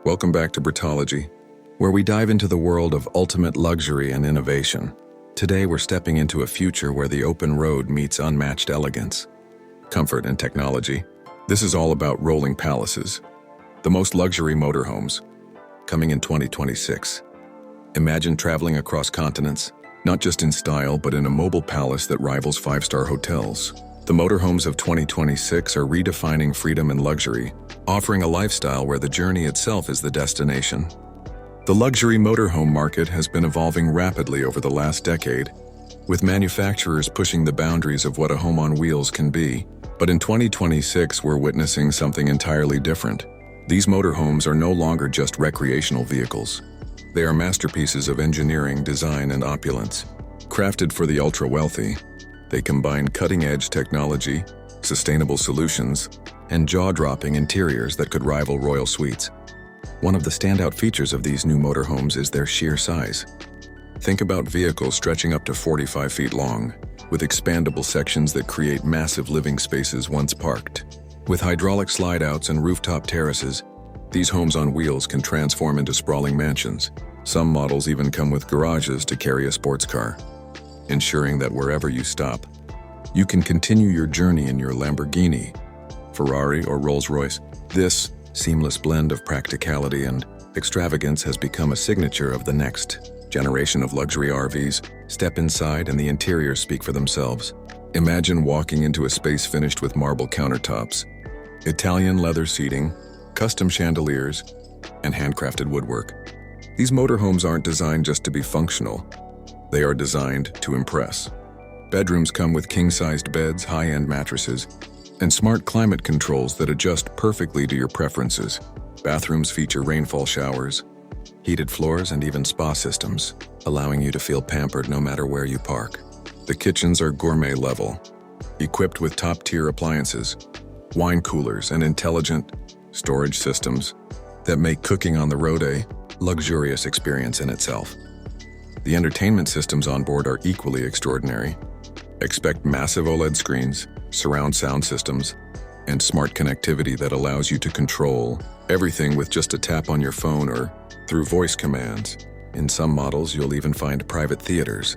Welcome back to Britology, where we dive into the world of ultimate luxury and innovation. Today we're stepping into a future where the open road meets unmatched elegance, comfort, and technology. This is all about rolling palaces, the most luxury motorhomes, coming in 2026. Imagine traveling across continents, not just in style, but in a mobile palace that rivals five-star hotels. The motorhomes of 2026 are redefining freedom and luxury, offering a lifestyle where the journey itself is the destination. The luxury motorhome market has been evolving rapidly over the last decade, with manufacturers pushing the boundaries of what a home on wheels can be. But in 2026, we're witnessing something entirely different. These motorhomes are no longer just recreational vehicles. They are masterpieces of engineering, design, and opulence. Crafted for the ultra-wealthy, they combine cutting-edge technology, sustainable solutions, and jaw-dropping interiors that could rival royal suites. One of the standout features of these new motorhomes is their sheer size. Think about vehicles stretching up to 45 feet long, with expandable sections that create massive living spaces once parked. With hydraulic slide-outs and rooftop terraces, these homes on wheels can transform into sprawling mansions. Some models even come with garages to carry a sports car, ensuring that wherever you stop, you can continue your journey in your Lamborghini, Ferrari, or Rolls-Royce. This seamless blend of practicality and extravagance has become a signature of the next generation of luxury RVs. Step inside and the interiors speak for themselves. Imagine walking into a space finished with marble countertops, Italian leather seating, custom chandeliers, and handcrafted woodwork. These motorhomes aren't designed just to be functional. They are designed to impress. Bedrooms come with king-sized beds, high-end mattresses, and smart climate controls that adjust perfectly to your preferences. Bathrooms feature rainfall showers, heated floors, and even spa systems, allowing you to feel pampered no matter where you park. The kitchens are gourmet level, equipped with top-tier appliances, wine coolers, and intelligent storage systems that make cooking on the road a luxurious experience in itself. The entertainment systems on board are equally extraordinary. Expect massive OLED screens, surround sound systems, and smart connectivity that allows you to control everything with just a tap on your phone or through voice commands. In some models, you'll even find private theaters,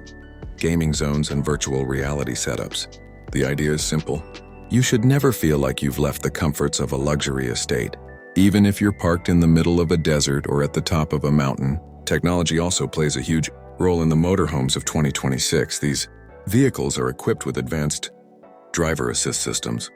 gaming zones, and virtual reality setups. The idea is simple. You should never feel like you've left the comforts of a luxury estate. Even if you're parked in the middle of a desert or at the top of a mountain, technology also plays a huge role in the motorhomes of 2026. These vehicles are equipped with advanced driver assist systems,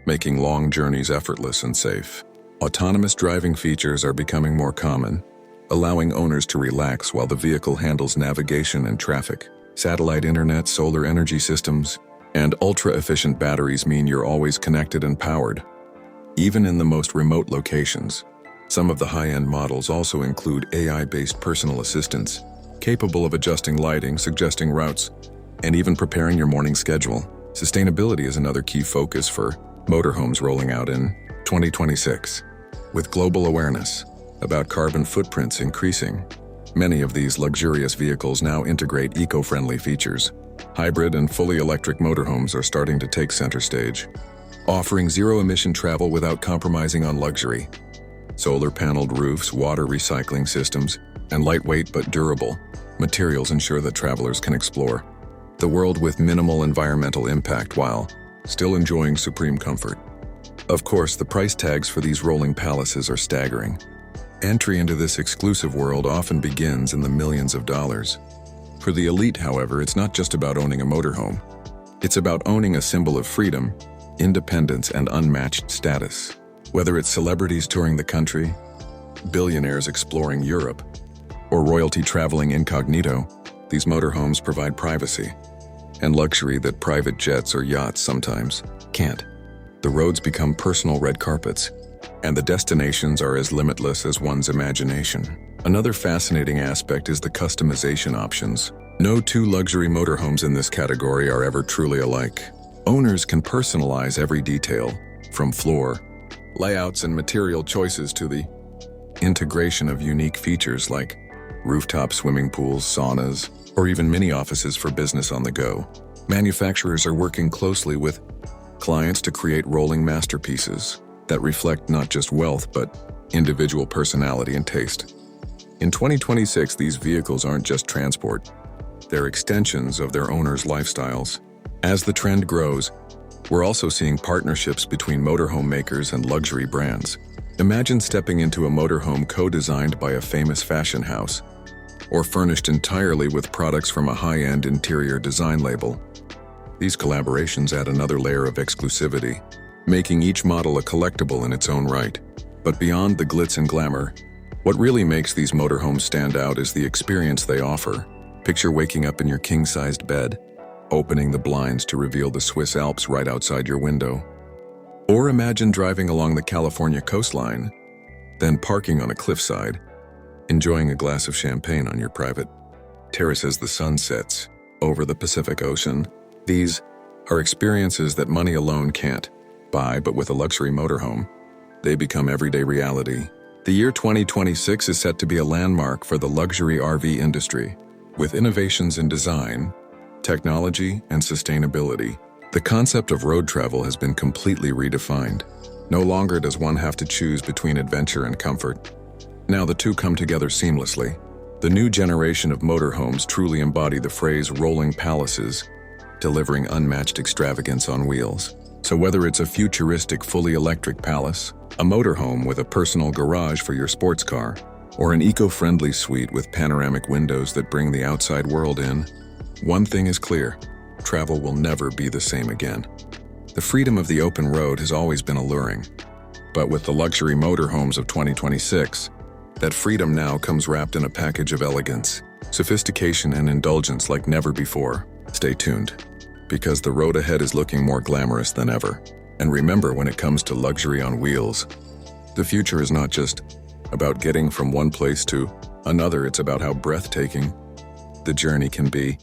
making long journeys effortless and safe. Autonomous driving features are becoming more common, allowing owners to relax while the vehicle handles navigation and traffic. Satellite internet, solar energy systems, and ultra-efficient batteries mean you're always connected and powered, even in the most remote locations. Some of the high-end models also include AI-based personal assistants, capable of adjusting lighting, suggesting routes, and even preparing your morning schedule. Sustainability is another key focus for motorhomes rolling out in 2026. With global awareness about carbon footprints increasing, many of these luxurious vehicles now integrate eco-friendly features. Hybrid and fully electric motorhomes are starting to take center stage, offering zero-emission travel without compromising on luxury. Solar-paneled roofs, water recycling systems, and lightweight but durable materials ensure that travelers can explore the world with minimal environmental impact while still enjoying supreme comfort. Of course, the price tags for these rolling palaces are staggering. Entry into this exclusive world often begins in the millions of dollars. For the elite, however, it's not just about owning a motorhome. It's about owning a symbol of freedom, independence, and unmatched status. Whether it's celebrities touring the country, billionaires exploring Europe, or royalty traveling incognito, these motorhomes provide privacy and luxury that private jets or yachts sometimes can't. The roads become personal red carpets, and the destinations are as limitless as one's imagination. Another fascinating aspect is the customization options. No two luxury motorhomes in this category are ever truly alike. Owners can personalize every detail, from floor layouts and material choices to the integration of unique features like rooftop swimming pools, saunas, or even mini offices for business on the go. Manufacturers are working closely with clients to create rolling masterpieces that reflect not just wealth, but individual personality and taste. In 2026, these vehicles aren't just transport. They're extensions of their owners' lifestyles. As the trend grows, we're also seeing partnerships between motorhome makers and luxury brands. Imagine stepping into a motorhome co-designed by a famous fashion house, or furnished entirely with products from a high-end interior design label. These collaborations add another layer of exclusivity, making each model a collectible in its own right. But beyond the glitz and glamour, what really makes these motorhomes stand out is the experience they offer. Picture waking up in your king-sized bed, opening the blinds to reveal the Swiss Alps right outside your window. Or imagine driving along the California coastline, then parking on a cliffside, enjoying a glass of champagne on your private terrace as the sun sets over the Pacific Ocean. These are experiences that money alone can't buy, but with a luxury motorhome, they become everyday reality. The year 2026 is set to be a landmark for the luxury RV industry. With innovations in design, technology, and sustainability, the concept of road travel has been completely redefined. No longer does one have to choose between adventure and comfort. Now the two come together seamlessly. The new generation of motorhomes truly embody the phrase rolling palaces, delivering unmatched extravagance on wheels. So whether it's a futuristic fully electric palace, a motorhome with a personal garage for your sports car, or an eco-friendly suite with panoramic windows that bring the outside world in, one thing is clear: travel will never be the same again. The freedom of the open road has always been alluring, but with the luxury motorhomes of 2026, that freedom now comes wrapped in a package of elegance, sophistication, and indulgence like never before. Stay tuned, because the road ahead is looking more glamorous than ever. And remember, when it comes to luxury on wheels, the future is not just about getting from one place to another, it's about how breathtaking the journey can be.